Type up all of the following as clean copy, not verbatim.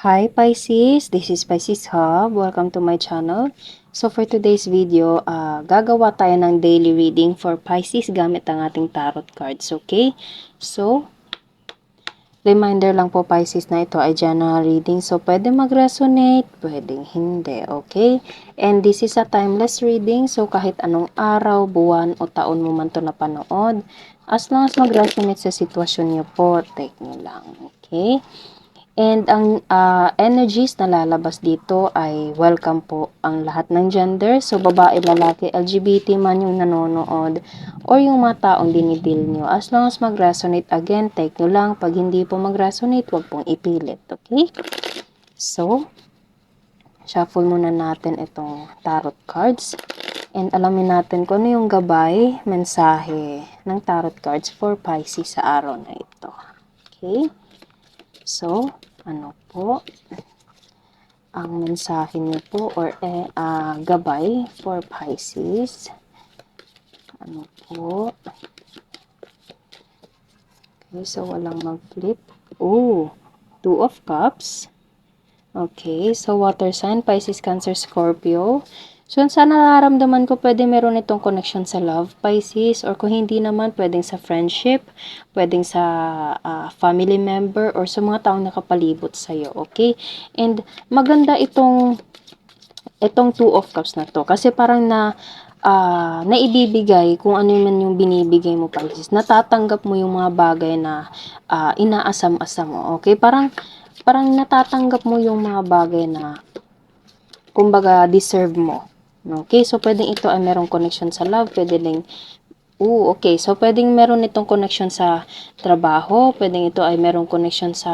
Hi Pisces, this is Pisces Hub. Welcome to my channel. So for today's video, gagawa tayo ng daily reading for Pisces gamit ang ating tarot cards, okay? So, reminder lang po Pisces na ito ay general reading. So, pwede mag-resonate, pwedeng hindi, okay? And this is a timeless reading. So, kahit anong araw, buwan, o taon mo man ito napanood, as long as mag-resonate sa sitwasyon niyo po, take nyo lang, okay? And ang energies na lalabas dito ay welcome po ang lahat ng gender. So, babae, lalaki, LGBT man yung nanonood or yung mga taong dinidil nyo. As long as mag-resonate, again, take nyo lang. Pag hindi po mag-resonate, wag pong ipilit. Okay? So, shuffle muna natin itong tarot cards. And alamin natin kung ano yung gabay, mensahe ng tarot cards for Pisces sa araw na ito. Okay? So, ano po ang mensahe niyo po or gabay for Pisces? Ano po? Okay, so walang mag-flip. Oh, Two of Cups. Okay, so water sign, Pisces, Cancer, Scorpio. So, sa nararamdaman ko, pwede meron itong connection sa love, Pisces, or kung hindi naman, pwedeng sa friendship, pwedeng sa family member, or sa mga taong nakapalibot sa'yo, okay? And maganda itong Two of Cups na to, kasi parang naibibigay kung ano man yung binibigay mo, Pisces. Natatanggap mo yung mga bagay na inaasam-asam mo, okay? Parang natatanggap mo yung mga bagay na kumbaga deserve mo. Okay, so pwedeng ito ay merong connection sa love, pwede ding okay. So, pwedeng meron itong connection sa trabaho, pwedeng ito ay merong connection sa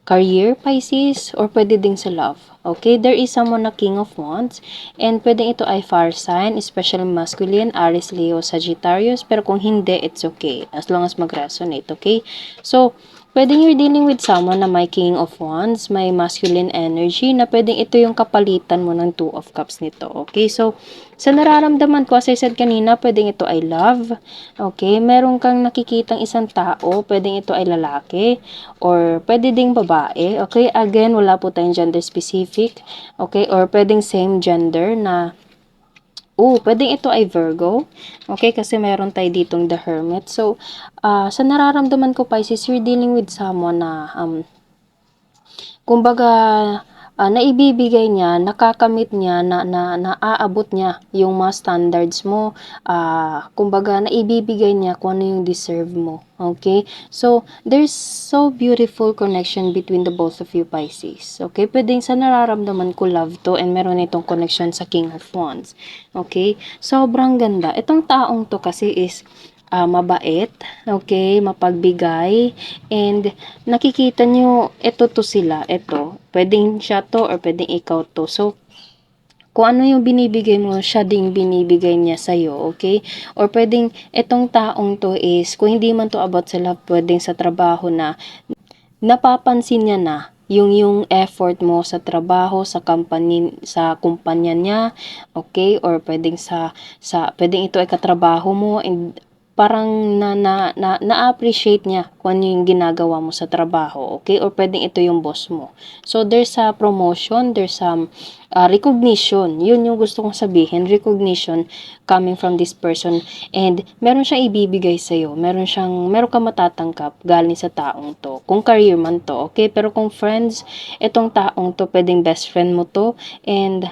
career, Pisces, or pwede ding sa love. Okay, there is someone na King of Wands, and pwedeng ito ay fire sign, especially masculine, Aries, Leo, Sagittarius, pero kung hindi, it's okay, as long as mag-resonate, okay? So, pwedeng you're dealing with someone na may King of Wands, may masculine energy, na pwedeng ito yung kapalitan mo ng Two of Cups nito. Okay, so, sa nararamdaman ko, as I said kanina, pwedeng ito ay love. Okay, meron kang nakikitang isang tao, pwedeng ito ay lalaki, or pwede ding babae. Okay, again, wala po tayong gender specific. Okay, or pwedeng same gender na pwedeng ito ay Virgo. Okay, kasi meron tayo ditong the Hermit. So, sa nararamdaman ko, Pisces, you're dealing with someone na, kumbaga, naibibigay niya, nakakamit niya, naaabot niya yung mga standards mo. Kumbaga, naibibigay niya kung ano yung deserve mo. Okay? So, there's so beautiful connection between the both of you, Pisces. Okay? Pwedeng sa nararamdaman ko love to, and meron itong connection sa King of Wands. Okay? Sobrang ganda. Itong taong to kasi is mabait, okay, mapagbigay, and nakikita nyo, to sila, pwedeng siya to or pwedeng ikaw to. So, kung ano yung binibigay mo, siya ding binibigay niya sa'yo, okay? Or pwedeng itong taong to is, kung hindi man to about sa love, pwedeng sa trabaho na napapansin niya na yung effort mo sa trabaho, sa kumpanya niya, okay? Or pwedeng pwedeng ito ay katrabaho mo, and parang na-appreciate niya kung ano yung ginagawa mo sa trabaho, okay? Or pwedeng ito yung boss mo. So, there's a promotion, there's some recognition. Yun yung gusto kong sabihin, recognition coming from this person. And meron siyang ibibigay sa'yo. Meron kang matatangkap galing sa taong to. Kung career man to, okay? Pero kung friends, itong taong to, pwedeng best friend mo to. And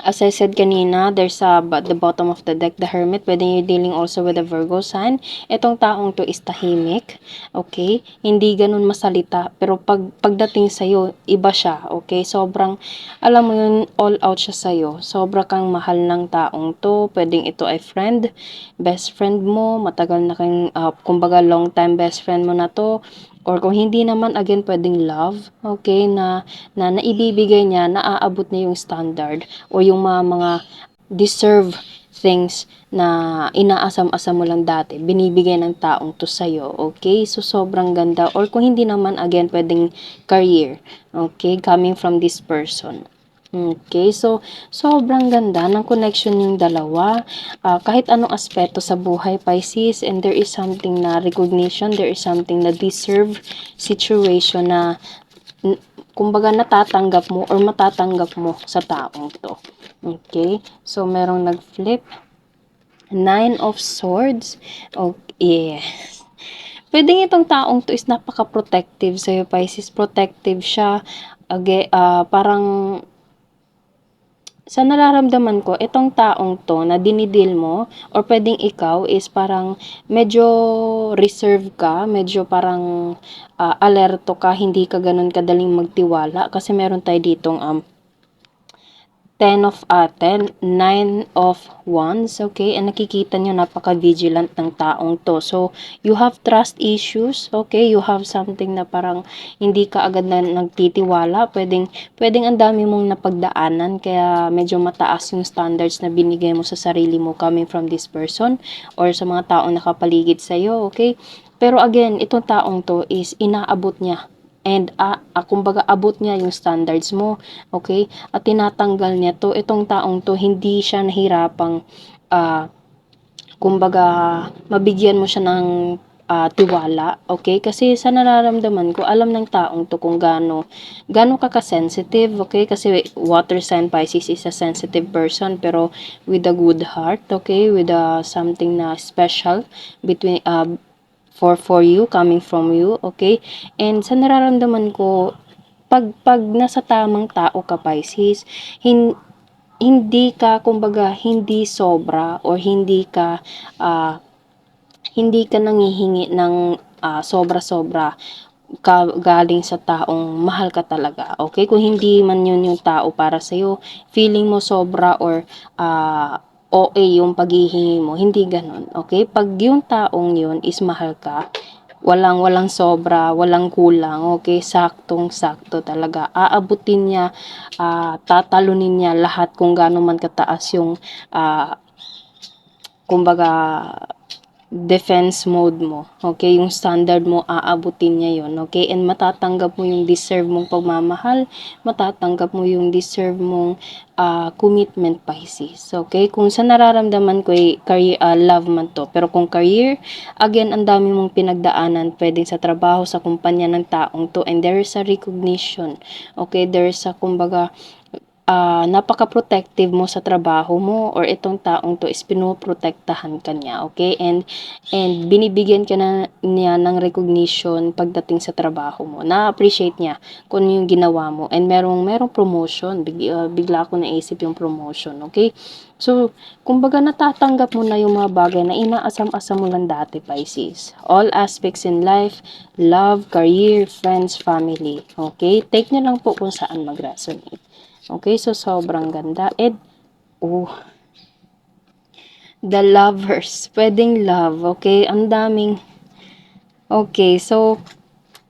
as I said kanina, there's the bottom of the deck, the Hermit. Pwede you're dealing also with a Virgo sign. Itong taong to is tahimik. Okay? Hindi ganun masalita. Pero pagdating sa'yo, iba siya. Okay? Sobrang, alam mo yun, all out siya sa'yo. Sobra kang mahal ng taong to. Pwedeng ito ay friend, best friend mo. Matagal na kang, kumbaga long time best friend mo na to. Or kung hindi naman, again, pwedeng love, okay, na naibibigay niya, naaabot niya yung standard o yung mga deserve things na inaasam-asam mo lang dati, binibigay ng taong to sa'yo, okay? So, sobrang ganda. Or kung hindi naman, again, pwedeng career, okay, coming from this person. Okay, so sobrang ganda ng connection yung dalawa. Kahit anong aspeto sa buhay, Pisces, and there is something na recognition, there is something na deserve situation na kumbaga natatanggap mo or matatanggap mo sa taong to. Okay, so merong nag-flip. 9 of Swords. Okay, yes. Pwedeng itong taong to is napaka-protective sa'yo, Pisces. Protective siya. Parang sa nararamdaman ko, itong taong to na dinidil mo or pwedeng ikaw is parang medyo reserve ka, medyo parang alerto ka, hindi ka ganun kadaling magtiwala kasi meron tayo ditong 9 of Wands, okay? And nakikita nyo, napaka-vigilant ng taong to. So, you have trust issues, okay? You have something na parang hindi ka agad na nagtitiwala. Pwedeng ang dami mong napagdaanan, kaya medyo mataas yung standards na binigay mo sa sarili mo coming from this person or sa mga taong nakapaligid sa'yo, okay? Pero again, itong taong to is inaabot niya. And kumbaga abot niya yung standards mo, okay? At tinatanggal niya to, itong taong to, hindi siya nahirapang kumbaga mabigyan mo siya ng tiwala, okay? Kasi sa nararamdaman ko, alam ng taong to kung gaano ka ka-sensitive, okay? Kasi water sign Pisces is a sensitive person pero with a good heart, okay? With something na special between for you, coming from you, okay? And sa nararamdaman ko, pag nasa tamang tao ka, Pisces, hindi ka, kumbaga, hindi sobra or hindi ka nanghihingi ng sobra-sobra galing sa taong mahal ka talaga, okay? Kung hindi man yun yung tao para sa'yo, feeling mo sobra or OA yung paghihingi mo, hindi ganun, okay? Pag yung taong yun is mahal ka, walang sobra, walang kulang, okay? Saktong-sakto talaga. Aabutin niya, tatalunin niya lahat kung gaano man kataas yung kumbaga defense mode mo, okay? Yung standard mo, aabutin niya yon, okay? And matatanggap mo yung deserve mong pagmamahal, matatanggap mo yung deserve mong commitment, Pisces, okay? Kung sa nararamdaman ko career, love man to, pero kung career, again, ang dami mong pinagdaanan, pwedeng sa trabaho, sa kumpanya ng taong to, and there is a recognition, okay? There is a, kumbaga, napaka-protective mo sa trabaho mo or itong taong to is pinoprotektahan ka niya, okay? And binibigyan ka na niya ng recognition pagdating sa trabaho mo. Na-appreciate niya kung ano yung ginawa mo. And merong promotion. Bigla ako naisip yung promotion, okay? So, kumbaga natatanggap mo na yung mga bagay na inaasam-asam mo lang dati, Pisces. All aspects in life, love, career, friends, family, okay? Take nyo lang po kung saan mag-resonate. Okay, so sobrang ganda. The lovers. Pwedeng love, okay? Ang daming, okay, so,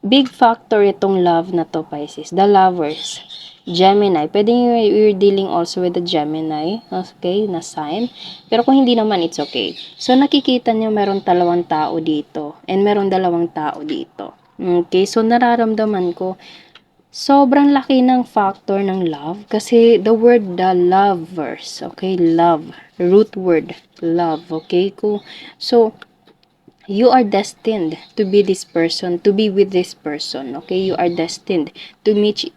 big factor itong love na to, Pisces. The lovers. Gemini. Pwedeng you're dealing also with the Gemini, okay, na sign. Pero kung hindi naman, it's okay. So, nakikita niyo meron dalawang tao dito. And meron dalawang tao dito. Okay, so nararamdaman ko, sobrang laki ng factor ng love kasi the word the lovers, okay, love, root word, love, okay, so, you are destined to be this person, to be with this person, okay, you are destined to meet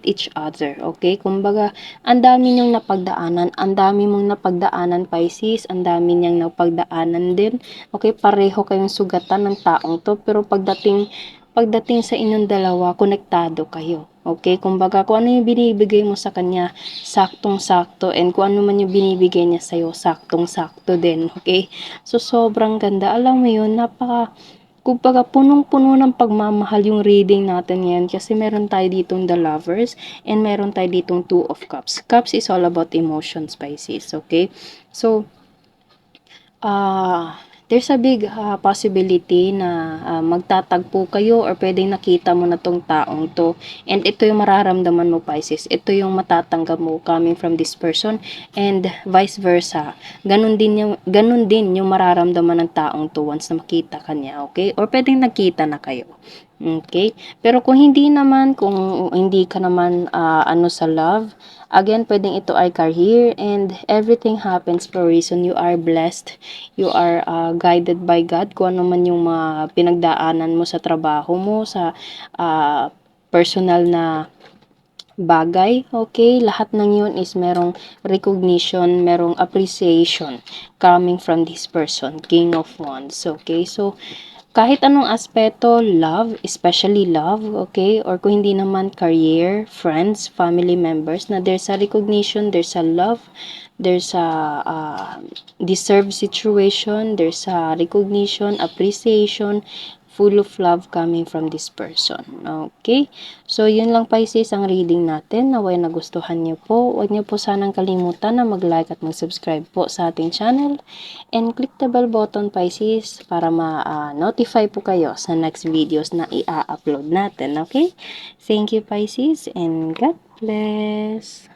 each other, okay, kumbaga, ang dami niyong napagdaanan, ang dami mong napagdaanan, Pisces, ang dami niyang napagdaanan din, okay, pareho kayong sugatan ng taong to, pero pagdating sa inyong dalawa, konektado kayo. Okay? Kumbaga, kung ano yung binibigay mo sa kanya, saktong-sakto. And kung ano man yung binibigay niya sa'yo, saktong-sakto din. Okay? So, sobrang ganda. Alam mo yun, kumbaga, punong-puno ng pagmamahal yung reading natin yan. Kasi meron tayo ditong The Lovers and meron tayo ditong Two of Cups. Cups is all about emotions, Pisces. Okay? So, there's a big possibility na magtatagpo kayo or pwedeng nakita mo na tong taong to. And ito yung mararamdaman mo, Pisces. Ito yung matatanggap mo coming from this person and vice versa. Ganun din yung mararamdaman ng taong to once na makita ka niya, okay? Or pwedeng nakita na kayo. Okay? Pero kung hindi naman, kung hindi ka naman, ano sa love, again, puwedeng ito ay career and everything happens for a reason. You are blessed, you are, guided by God kung ano man yung mga pinagdaanan mo sa trabaho mo, sa, personal na bagay, okay? Lahat ng yun is merong recognition, merong appreciation coming from this person, King of Wands, okay? So, kahit anong aspeto, love, especially love, okay? Or kung hindi naman career, friends, family members, na there's a recognition, there's a love, there's a deserved situation, there's a recognition, appreciation, full of love coming from this person. Okay? So, yun lang Pisces ang reading natin. Naway nagustuhan niyo po. Huwag niyo po sanang kalimutan na mag-like at mag-subscribe po sa ating channel. And click the bell button Pisces para ma-notify po kayo sa next videos na i-upload natin. Okay? Thank you Pisces and God bless!